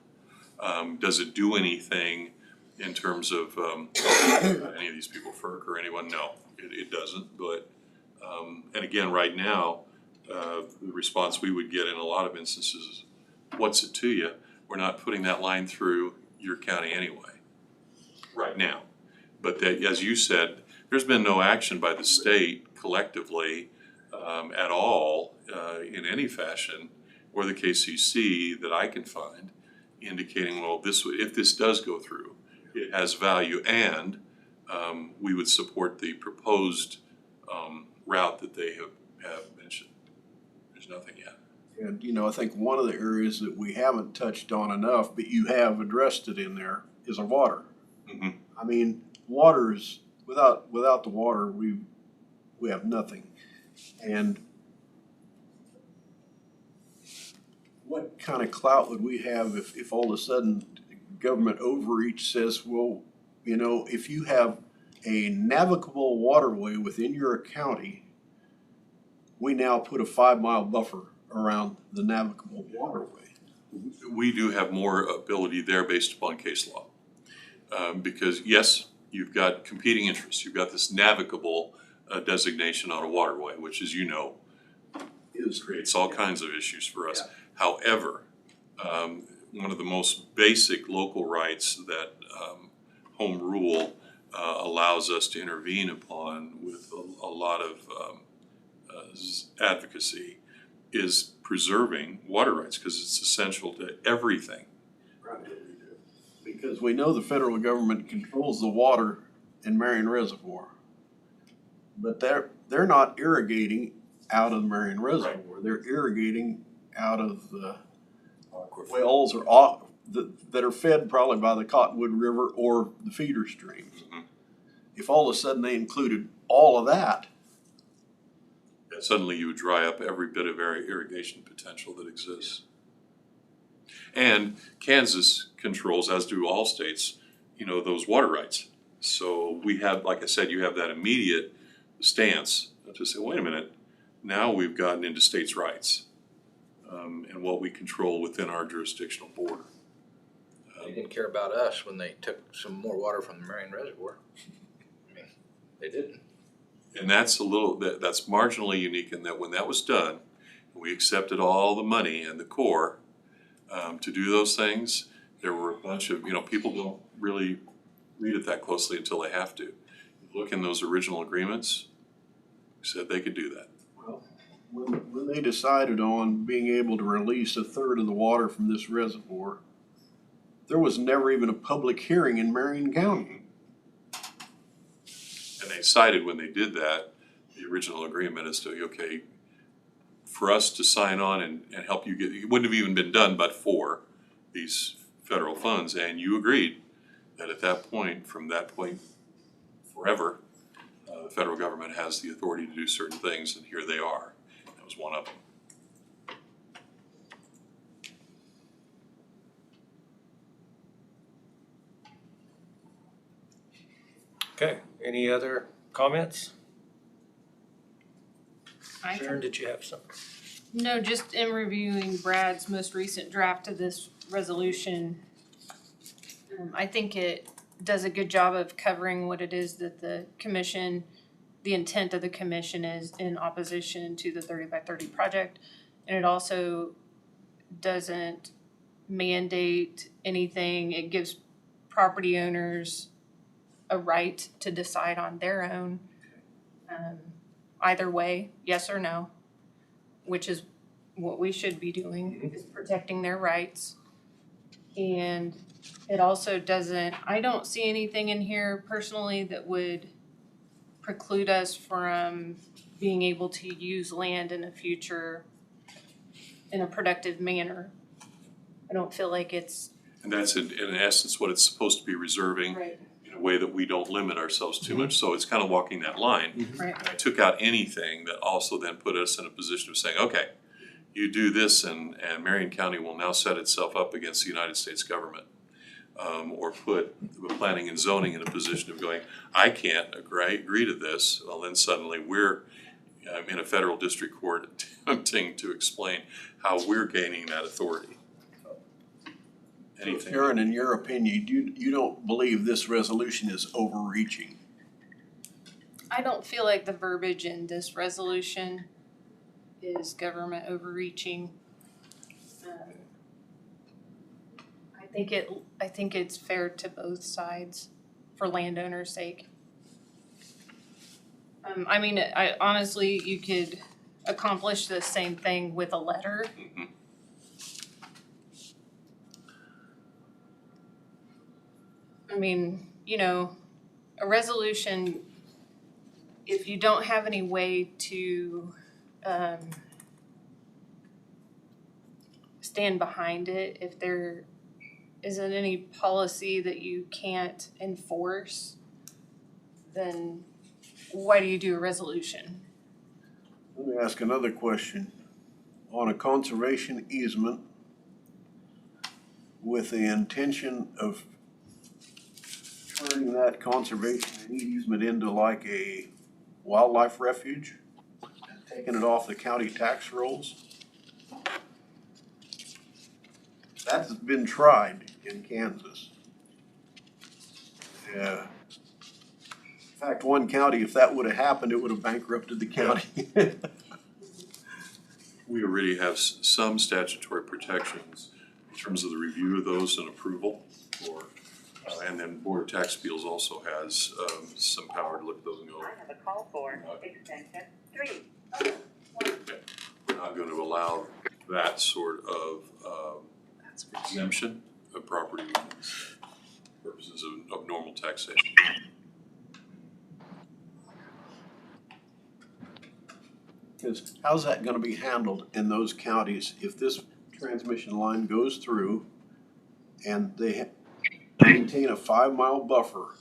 Does it do anything in terms of any of these people, FERC or anyone? No, it doesn't, but, and again, right now, the response we would get in a lot of instances is, what's it to you? We're not putting that line through your county anyway, right now. But that, as you said, there's been no action by the state collectively at all in any fashion, or the KCC that I can find, indicating, well, if this does go through, it has value, and we would support the proposed route that they have mentioned. There's nothing yet. And I think one of the areas that we haven't touched on enough, but you have addressed it in there, is our water. Mm-hmm. I mean, water is, without the water, we have nothing. And what kind of clout would we have if all of a sudden government overreach says, well, if you have a navigable waterway within your county, we now put a 5-mile buffer around the navigable waterway. We do have more ability there based upon case law. Because yes, you've got competing interests. You've got this navigable designation on a waterway, which, as you know, creates all kinds of issues for us. Yeah. However, one of the most basic local rights that home rule allows us to intervene upon with a lot of advocacy is preserving water rights, because it's essential to everything. Right. Because we know the federal government controls the water in Marion Reservoir, but they're not irrigating out of the Marion Reservoir. Right. They're irrigating out of the wells or that are fed probably by the Cottonwood River or the feeder streams. Mm-hmm. If all of a sudden they included all of that, suddenly you would dry up every bit of irrigation potential that exists. And Kansas controls, as do all states, those water rights. So we have, like I said, you have that immediate stance to say, wait a minute, now we've gotten into states' rights and what we control within our jurisdictional border. They didn't care about us when they took some more water from the Marion Reservoir. I mean, they didn't. And that's that's marginally unique in that when that was done, we accepted all the money and the Corps to do those things. There were a bunch of, people don't really read it that closely until they have to. Look in those original agreements, said they could do that. Well, when they decided on being able to release a third of the water from this reservoir, there was never even a public hearing in Marion County. And they cited when they did that, the original agreement as to, okay, for us to sign on and help you get, it wouldn't have even been done but for these federal funds. And you agreed that at that point, from that point forever, the federal government has the authority to do certain things, and here they are. That was one of them. Okay, any other comments? I Sharon, did you have something? No, just in reviewing Brad's most recent draft of this resolution, I think it does a good job of covering what it is that the commission, the intent of the commission is in opposition to the 30 by 30 project. And it also doesn't mandate anything. It gives property owners a right to decide on their own, either way, yes or no, which is what we should be doing, is protecting their rights. And it also doesn't, I don't see anything in here personally that would preclude us from being able to use land in the future in a productive manner. I don't feel like it's And that's in essence what it's supposed to be reserving right. in a way that we don't limit ourselves too much. So it's kind of walking that line. Right. And I took out anything that also then put us in a position of saying, okay, you do this and Marion County will now set itself up against the United States government. Or put the planning and zoning in a position of going, I can't agree to this. Well, then suddenly we're in a federal district court attempting to explain how we're gaining that authority. Anything. Aaron, in your opinion, you don't believe this resolution is overreaching? I don't feel like the verbiage in this resolution is government overreaching. I think it's fair to both sides for landowners' sake. I mean, I honestly, you could accomplish the same thing with a letter. Mhm. I mean, a resolution, if you don't have any way to stand behind it, if there isn't any policy that you can't enforce, then why do you do a resolution? Let me ask another question. On a conservation easement with the intention of turning that conservation easement into like a wildlife refuge and taking it off the county tax rolls, that's been tried in Kansas. Yeah. In fact, one county, if that would have happened, it would have bankrupted the county. We already have some statutory protections in terms of the review of those and approval for, and then Board of Tax Appeals also has some power to look at those and go. I have a call for extension 3. We're not going to allow that sort of exemption of property for purposes of normal taxation. Because how's that gonna be handled in those counties if this transmission line goes through and they maintain a 5-mile buffer?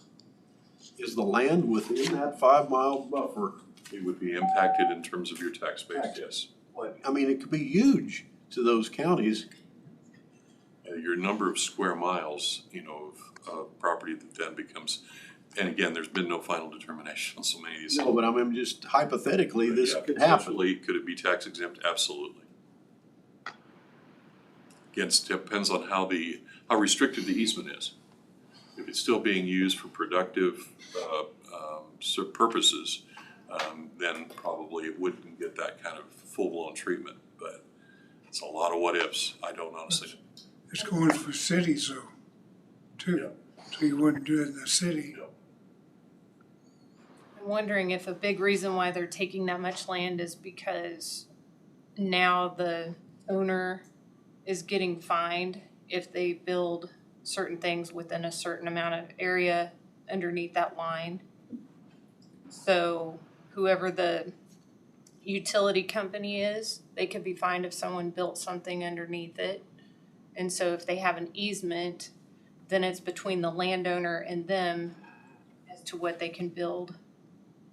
Is the land within that 5-mile buffer? It would be impacted in terms of your tax base, yes. I mean, it could be huge to those counties. Your number of square miles, of property that then becomes And again, there's been no final determination on so many of these. No, but I mean, just hypothetically, this Yeah, could happen. potentially, could it be tax exempt? Absolutely. Again, it depends on how restricted the easement is. If it's still being used for productive purposes, then probably it wouldn't get that kind of full-blown treatment. But it's a lot of what ifs. I don't honestly. It's going for cities though, too. So you wouldn't do it in the city. I'm wondering if a big reason why they're taking that much land is because now the owner is getting fined if they build certain things within a certain amount of area underneath that line. So whoever the utility company is, they could be fined if someone built something underneath it. And so if they have an easement, then it's between the landowner and them as to what they can build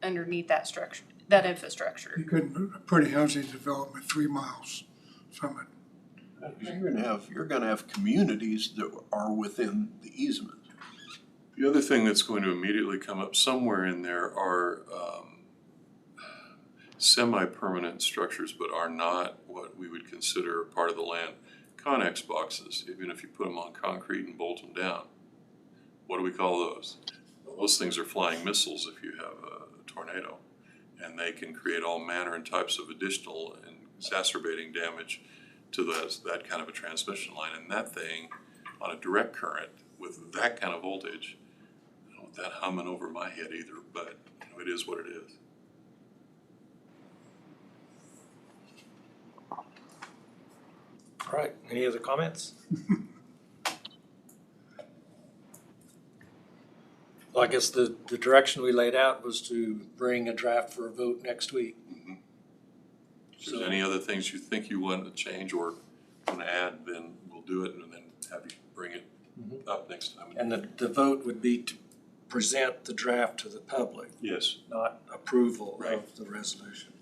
underneath that structure, that infrastructure. You couldn't put a housing development 3 miles from it. You're gonna have communities that are within the easement. The other thing that's going to immediately come up somewhere in there are semi-permanent structures, but are not what we would consider part of the land. Connex boxes, even if you put them on concrete and bolt them down. What do we call those? Those things are flying missiles if you have a tornado. And they can create all manner and types of additional and exacerbating damage to that kind of a transmission line. And that thing, on a direct current, with that kind of voltage, I don't want that humming over my head either, but it is what it is. All right, any other comments? Well, I guess the direction we laid out was to bring a draft for a vote next week. If there's any other things you think you want to change or want to add, then we'll do it and then have you bring it up next time. And the vote would be to present the draft to the public, Yes. not approval of the resolution.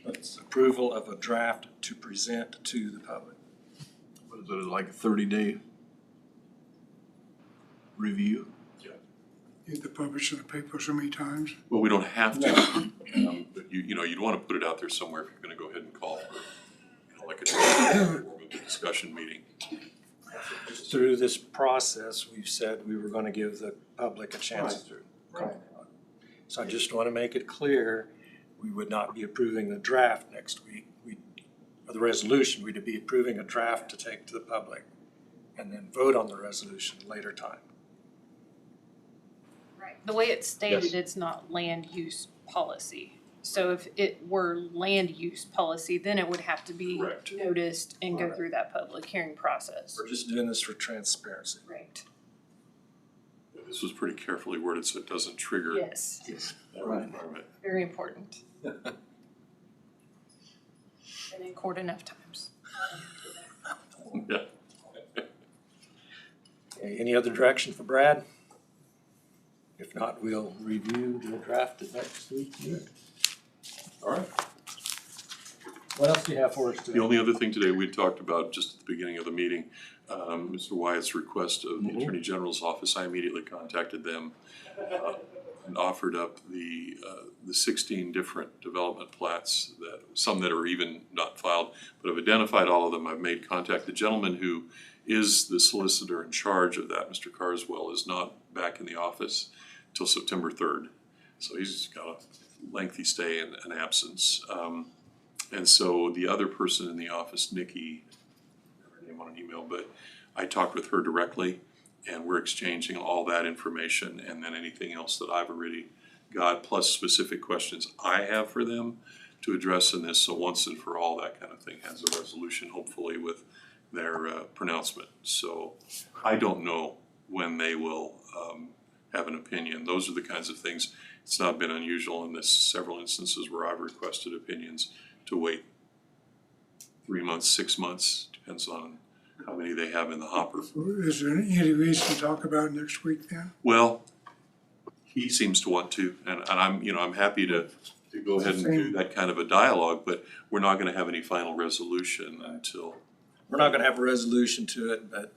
But it's approval of a draft to present to the public. What is it, like a 30-day review? You have to publish in the paper so many times. Well, we don't have to, but you'd want to put it out there somewhere if you're going to go ahead and call for, like a discussion meeting. Through this process, we've said we were going to give the public a chance to comment on it. So I just want to make it clear, we would not be approving the draft next week. Or the resolution, we'd be approving a draft to take to the public and then vote on the resolution later time. Right. The way it's stated, Yes. it's not land use policy. So if it were land use policy, then it would have to be Correct. noticed and go Right. through that public hearing process. We're just doing this for transparency. Right. This was pretty carefully worded so it doesn't trigger Yes, that requirement. very important. Been in court enough times. Yeah. Okay, any other direction for Brad? If not, we'll review the draft at next week. All right. What else do you have for us today? The only other thing today we talked about just at the beginning of the meeting, Mr. Wyatt's request of the Attorney General's office, I immediately contacted them and offered up the 16 different development plats, that some that are even not filed, but I've identified all of them. I've made contact. The gentleman who is the solicitor in charge of that, Mr. Carswell, is not back in the office till September 3rd. So he's got a lengthy stay and an absence. And so the other person in the office, Nikki, I have her name on an email, but I talked with her directly and we're exchanging all that information and then anything else that I've already got, plus specific questions I have for them to address in this. So once and for all, that kind of thing has a resolution, hopefully with their pronouncement. So I don't know when they will have an opinion. Those are the kinds of things. It's not been unusual in this several instances where I've requested opinions to wait 3 months, 6 months, depends on how many they have in the hopper. Is there any reason to talk about next week then? Well, he seems to want to, and I'm happy to go ahead and do that kind of a dialogue, but we're not gonna have any final resolution until. We're not gonna have a resolution to it, but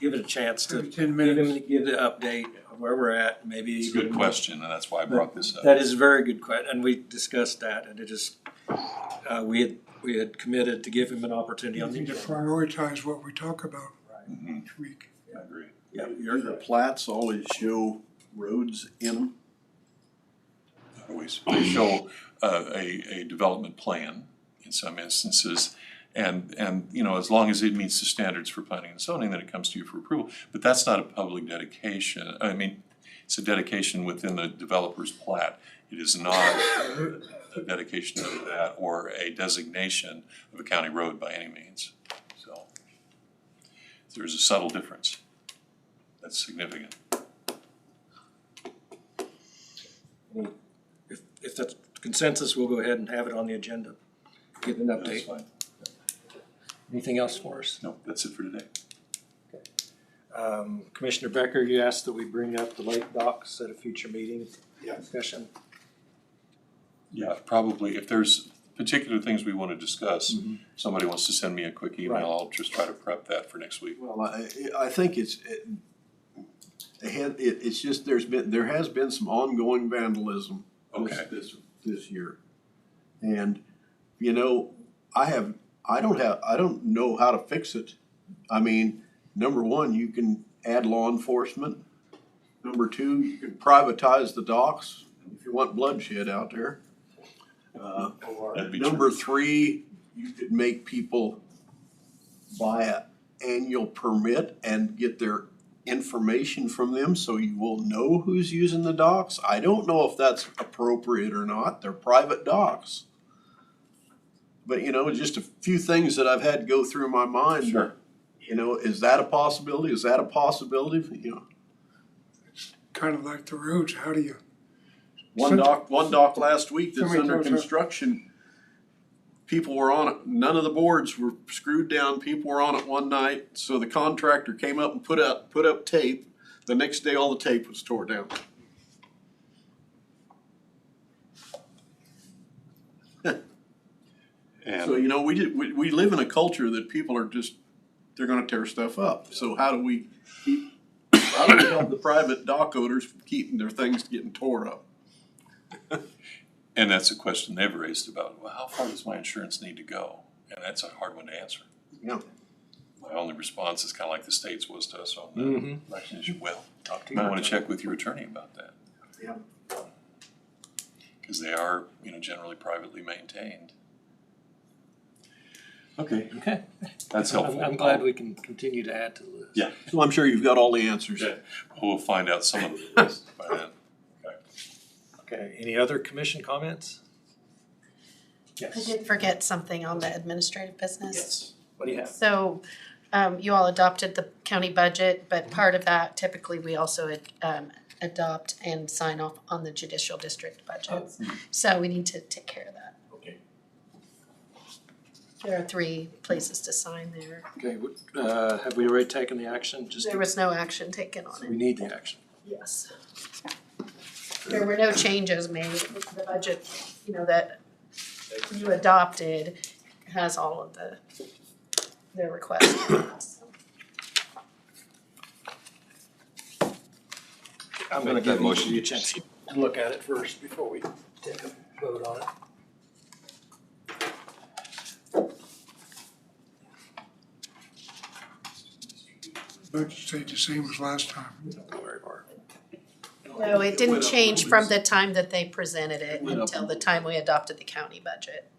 give it a chance to Every 10 give minutes. give the update of where we're at, maybe. It's a good question, and that's why I brought this up. That is a very good question, and we discussed that, and it just, we had committed to give him an opportunity You on the need to agenda. prioritize what we talk about Mhm. each week. I agree. Yeah, The plats always show roads in them. Always, they show a development plan in some instances. And, you know, as long as it meets the standards for planning and zoning, then it comes to you for approval. But that's not a public dedication. I mean, it's a dedication within the developer's plat. It is not a dedication of that or a designation of a county road by any means. So there's a subtle difference. That's significant. If that's consensus, we'll go ahead and have it on the agenda, give an That's update. fine. Anything else for us? No, that's it for today. Commissioner Becker, you asked that we bring up the lake docks at a future meeting discussion. Yeah, probably, if there's particular things we want to discuss, somebody wants to send me a quick email, Right. I'll just try to prep that for next week. Well, I think it's just there has been some ongoing vandalism Okay. this year. And, you know, I don't know how to fix it. I mean, number one, you can add law enforcement. Number two, you can privatize the docks if you want bloodshed out there. That'd be Number true. three, you could make people buy an annual permit and get their information from them so you will know who's using the docks. I don't know if that's appropriate or not. They're private docks. But, you know, just a few things that I've had go through my mind. Sure. You know, is that a possibility? Is that a possibility? You know, Kind of like the roads, how do you? one dock last week that's Somebody under tells her- construction. People were on it, none of the boards were screwed down, people were on it one night, so the contractor came up and put up tape. The next day, all the tape was tore down. So, And you know, we live in a culture that people are just, they're gonna tear stuff up. So how do we help the private dock owners from keeping their things getting tore up? and that's a question they've raised about, well, how far does my insurance need to go? And that's a hard one to answer. Yeah. My only response is kind of like the state's was to us on Mhm. the election issue. Well, Talk to you might want to check with your attorney about that. Yeah. Because they are, you know, generally privately maintained. Okay, Okay. that's helpful. I'm glad we can continue to add to the list. Yeah. So I'm sure you've got all the answers. Yeah. We'll find out some of the list by then. Okay. Okay, any other commission comments? I Yes. did forget something on the administrative business. Yes. What do you have? So, you all adopted the county budget, but part of that, typically, we also, adopt and sign off on the judicial district budgets. So we need to take care of that. Okay. There are 3 places to sign there. Okay, have we already taken the action? Just There was no action taken on so it. we need the action. Yes. There were no changes made. The budget, you know, that you adopted has all of the requests. I'm gonna give you a chance to look at it first before we take a vote on it. Budget stayed the same as last time. Don't go very far. No, it didn't change from the time that they presented it until the time we adopted the county budget.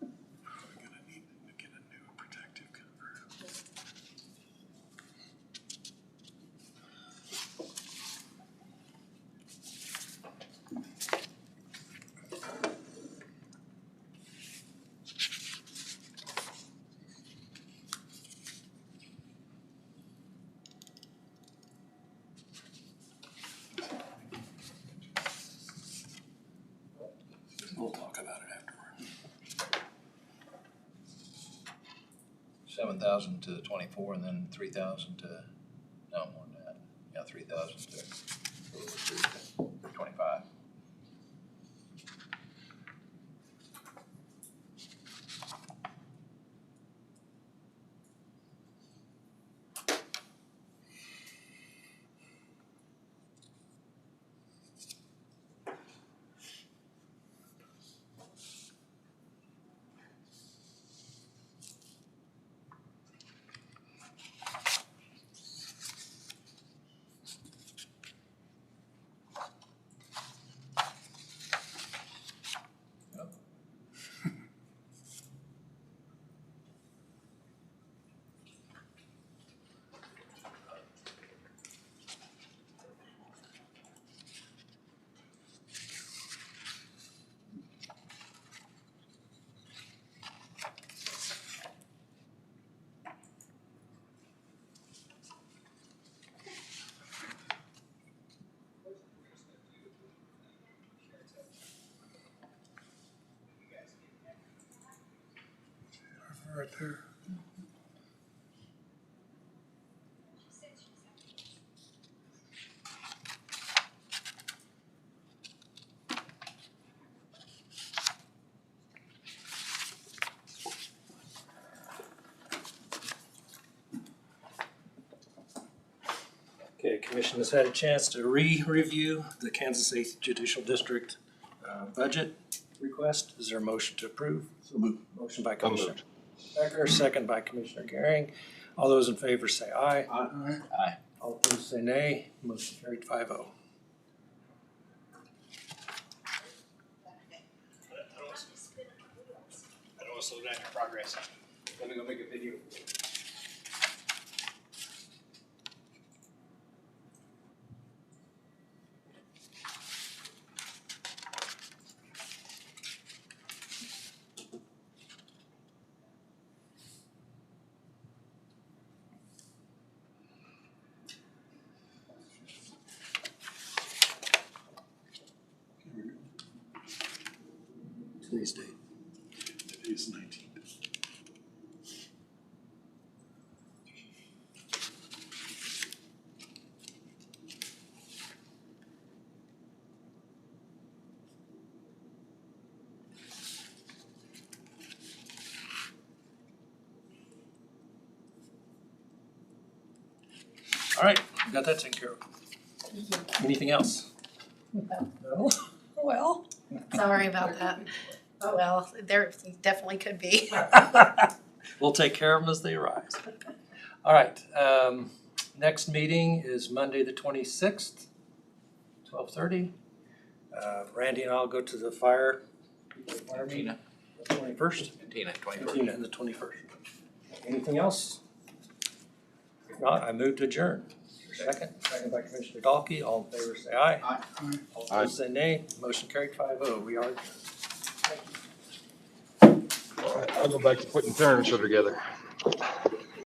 We're gonna need to get a new protective cover. We'll talk about it afterward. 7,000 to 24, and then 3,000 to, no, more than that. Yeah, 3,000 to 25. right there. Okay, commission has had a chance to re-review the Kansas State Judicial District budget request. Is there a motion to approve? So moved. Motion by So Commissioner moved. Becker, second by Commissioner Gehring. All those in favor say aye. Aye. All opposed say nay. Motion carried 5-0. I don't want to slow down your progress. Let me go make a video. Today's date. Today's 19th. All right, we got that taken care of. Anything else? No? Well. Sorry about that. Oh, well, there definitely could be. We'll take care of them as they arise. All right, next meeting is Monday, the 26th, 12:30. Randy and I'll go to the fire meeting, Tina, the 21st. and Tina, 21st. Tina, and the 21st. Anything else? If not, I move to adjourn. Second by Commissioner Dalkey. All in favor say aye. Aye. All Aye. opposed say nay. Motion carried 5-0. We are adjourned. All right, I'll go back to putting furniture together.